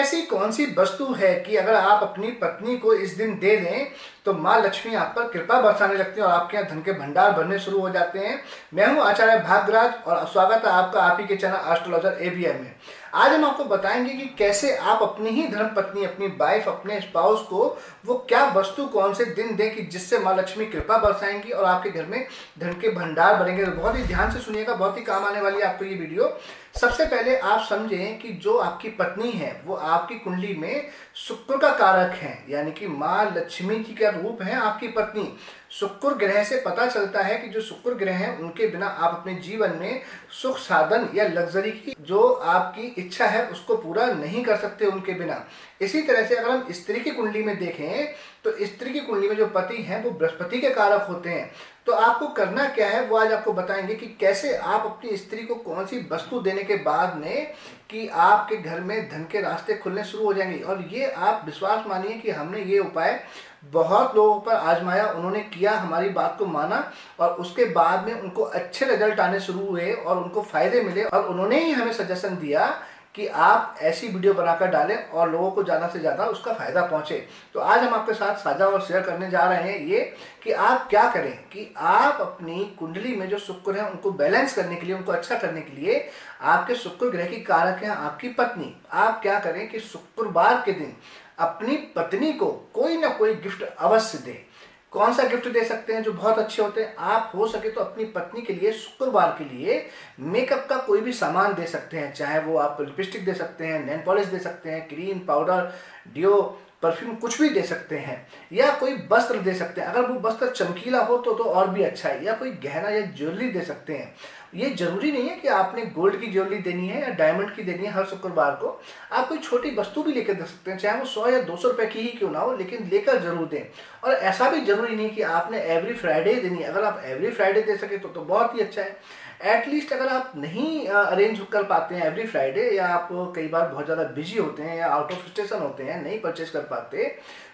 ऐसी कौन सी वस्तु है कि अगर आप अपनी पत्नी को इस दिन दे दें तो माँ लक्ष्मी आप पर कृपा बरसाने लगती है और आपके यहाँ धन के भंडार भरने शुरू हो जाते हैं। मैं हूँ आचार्य भाग्यराज और स्वागत है आपका आप ही के चैनल एस्ट्रोलॉजर एबीएम में। आज हम आपको बताएंगे कि कैसे आप अपनी ही धर्म पत्नी, अपनी वाइफ, अपने स्पाउस को वो क्या वस्तु कौन से दिन दें कि जिससे माँ लक्ष्मी कृपा बरसाएंगी और आपके घर में धन के भंडार भरेंगे। तो बहुत ही ध्यान से सुनिएगा, बहुत ही काम आने वाली है आपको ये वीडियो। सबसे पहले आप समझें कि जो आपकी पत्नी है वो आपकी कुंडली में शुक्र का कारक है, यानी कि माँ लक्ष्मी जी का रूप है आपकी पत्नी। शुक्र ग्रह से पता चलता है कि जो शुक्र ग्रह है उनके बिना आप अपने जीवन में सुख साधन या लग्जरी की जो आपकी इच्छा है उसको पूरा नहीं कर सकते उनके बिना। इसी तरह से अगर हम स्त्री की कुंडली में देखें तो स्त्री की कुंडली में जो पति हैं वो बृहस्पति के कारक होते हैं। तो आपको करना क्या है वो आज आपको बताएंगे कि कैसे आप अपनी स्त्री को कौन सी वस्तु देने के बाद में कि आपके घर में धन के रास्ते खुलने शुरू हो जाएंगे। और ये आप विश्वास मानिए कि हमने ये उपाय बहुत लोगों पर आजमाया, उन्होंने किया, हमारी बात को माना और उसके बाद में उनको अच्छे रिजल्ट आने शुरू हुए और उनको फायदे मिले और उन्होंने ही हमें सजेशन दिया कि आप ऐसी वीडियो बनाकर डालें और लोगों को ज़्यादा से ज़्यादा उसका फ़ायदा पहुंचे। तो आज हम आपके साथ साझा और शेयर करने जा रहे हैं ये कि आप क्या करें कि आप अपनी कुंडली में जो शुक्र है उनको बैलेंस करने के लिए, उनको अच्छा करने के लिए, आपके शुक्र ग्रह की कारक है आपकी पत्नी। आप क्या करें कि शुक्रवार के दिन अपनी पत्नी को कोई ना कोई गिफ्ट अवश्य दें। कौन सा गिफ्ट दे सकते हैं जो बहुत अच्छे होते हैं? आप हो सके तो अपनी पत्नी के लिए शुक्रवार के लिए मेकअप का कोई भी सामान दे सकते हैं, चाहे वो आप लिपस्टिक दे सकते हैं, नेल पॉलिश दे सकते हैं, क्रीम, पाउडर, डियो, परफ्यूम, कुछ भी दे सकते हैं, या कोई वस्त्र दे सकते हैं। अगर वो वस्त्र चमकीला हो तो और भी अच्छा है, या कोई गहना या ज्वेलरी दे सकते हैं। ये जरूरी नहीं है कि आपने गोल्ड की ज्वेलरी देनी है या डायमंड की देनी है हर शुक्रवार को। आप कोई छोटी वस्तु भी लेकर दे सकते हैं, चाहे वो 100 या 200 रुपए की ही क्यों ना हो, लेकिन लेकर जरूर दें। और ऐसा भी जरूरी नहीं कि आपने एवरी फ्राइडे देनी है। अगर आप एवरी फ्राइडे दे सके तो बहुत ही अच्छा है। एटलीस्ट अगर आप नहीं अरेंज कर पाते हैं एवरी फ्राइडे, या आप कई बार बहुत ज़्यादा बिजी होते हैं या आउट ऑफ स्टेशन होते हैं, नहीं परचेज कर पाते,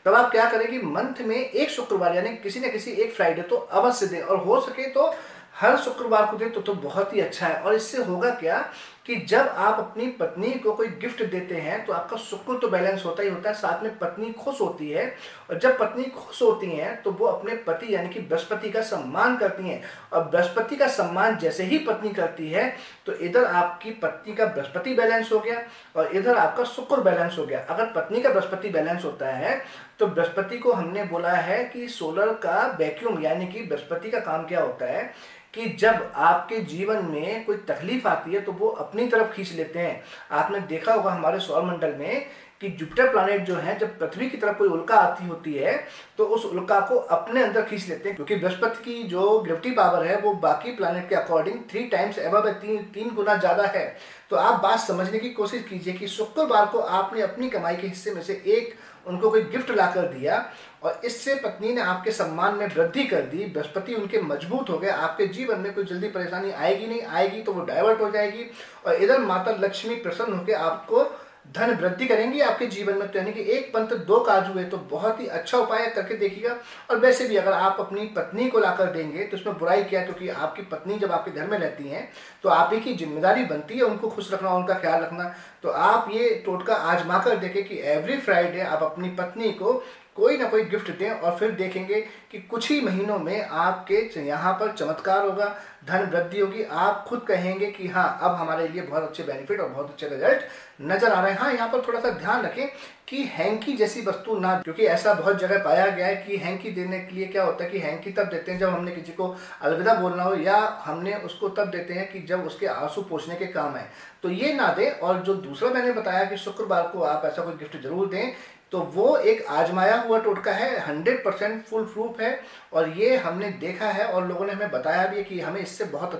तब आप क्या करें कि मंथ में एक शुक्रवार यानी किसी न किसी एक फ्राइडे तो अवश्य दें। और हो सके तो हर शुक्रवार को दें तो बहुत ही अच्छा है। और इससे होगा क्या कि जब आप अपनी पत्नी को कोई गिफ्ट देते हैं तो आपका शुक्र तो बैलेंस होता ही होता है, साथ में पत्नी खुश होती है। और जब पत्नी खुश होती हैं तो वो अपने पति यानी कि बृहस्पति का सम्मान करती हैं। और बृहस्पति का सम्मान जैसे ही पत्नी करती है तो इधर आपकी पत्नी का बृहस्पति बैलेंस हो गया और इधर आपका शुक्र बैलेंस हो गया। अगर पत्नी का बृहस्पति बैलेंस होता है तो बृहस्पति को हमने बोला है कि सोलर का वैक्यूम, यानी कि बृहस्पति का काम क्या होता है कि जब आपके जीवन में कोई तकलीफ आती है तो वो अपनी तरफ खींच लेते हैं। आपने देखा होगा हमारे सौर मंडल में कि जुपिटर प्लैनेट जो है जब पृथ्वी की तरफ कोई उल्का आती होती है तो उस उल्का को अपने अंदर खींच लेते हैं, क्योंकि बृहस्पति की जो ग्रेविटी पावर है वो बाकी प्लैनेट के अकॉर्डिंग 3 टाइम्स एबव है, 3 गुना ज़्यादा है। तो आप बात समझने की कोशिश कीजिए कि शुक्रवार को आपने अपनी कमाई के हिस्से में से एक उनको कोई गिफ्ट लाकर दिया और इससे पत्नी ने आपके सम्मान में वृद्धि कर दी, बृहस्पति उनके मजबूत हो गए। आपके जीवन में कोई जल्दी परेशानी आएगी नहीं, आएगी तो वो डाइवर्ट हो जाएगी। और इधर माता लक्ष्मी प्रसन्न होकर आपको धन वृद्धि करेंगी आपके जीवन में। तो यानी कि एक पंथ दो काज हुए। तो बहुत ही अच्छा उपाय करके देखिएगा। और वैसे भी अगर आप अपनी पत्नी को लाकर देंगे तो उसमें बुराई क्या है, क्योंकि आपकी पत्नी जब आपके घर में रहती हैं तो आप ही की जिम्मेदारी बनती है उनको खुश रखना, उनका ख्याल रखना। तो आप ये टोटका आजमा कर देखें कि एवरी फ्राइडे आप अपनी पत्नी को कोई ना कोई गिफ्ट दें और फिर देखेंगे कि कुछ ही महीनों में आपके यहाँ पर चमत्कार होगा, धन वृद्धि होगी। आप खुद कहेंगे कि हाँ अब हमारे लिए बहुत अच्छे बेनिफिट और बहुत अच्छे रिजल्ट नजर आ रहे हैं। हाँ, यहाँ पर थोड़ा सा ध्यान रखें कि हैंकी जैसी वस्तु ना, क्योंकि ऐसा बहुत जगह पाया गया है कि हैंकी देने के लिए क्या होता है कि हैंकी तब देते हैं जब हमने किसी को अलविदा बोलना हो, या हमने उसको तब देते हैं कि जब उसके आंसू पोंछने के काम है। तो ये ना दें। और जो दूसरा मैंने बताया कि शुक्रवार को आप ऐसा कोई गिफ्ट जरूर दें, तो वो एक आजमाया हुआ टोटका है, 100% फुल प्रूफ है। और ये हमने देखा है और लोगों ने हमें बताया भी है कि हमें इससे बहुत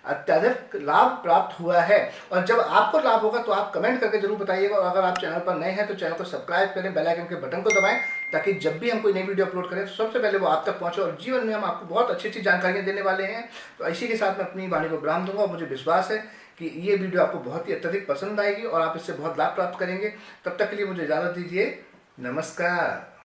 अत्यधिक लाभ प्राप्त हुआ है। और जब आपको लाभ होगा तो आप कमेंट करके जरूर बताइएगा। और अगर आप चैनल पर नए हैं तो चैनल को सब्सक्राइब करें, बेल आइकन के बटन को दबाएं, ताकि जब भी हम कोई नई वीडियो अपलोड करें तो सबसे पहले वो आप तक पहुंचे। और जीवन में हम आपको बहुत अच्छी अच्छी जानकारियाँ देने वाले हैं। तो इसी के साथ मैं अपनी वाणी को विराम दूंगा। मुझे विश्वास है कि ये वीडियो आपको बहुत ही अत्यधिक पसंद आएगी और आप इससे बहुत लाभ प्राप्त करेंगे। तब तक के लिए मुझे इजाज़त दीजिए। नमस्कार।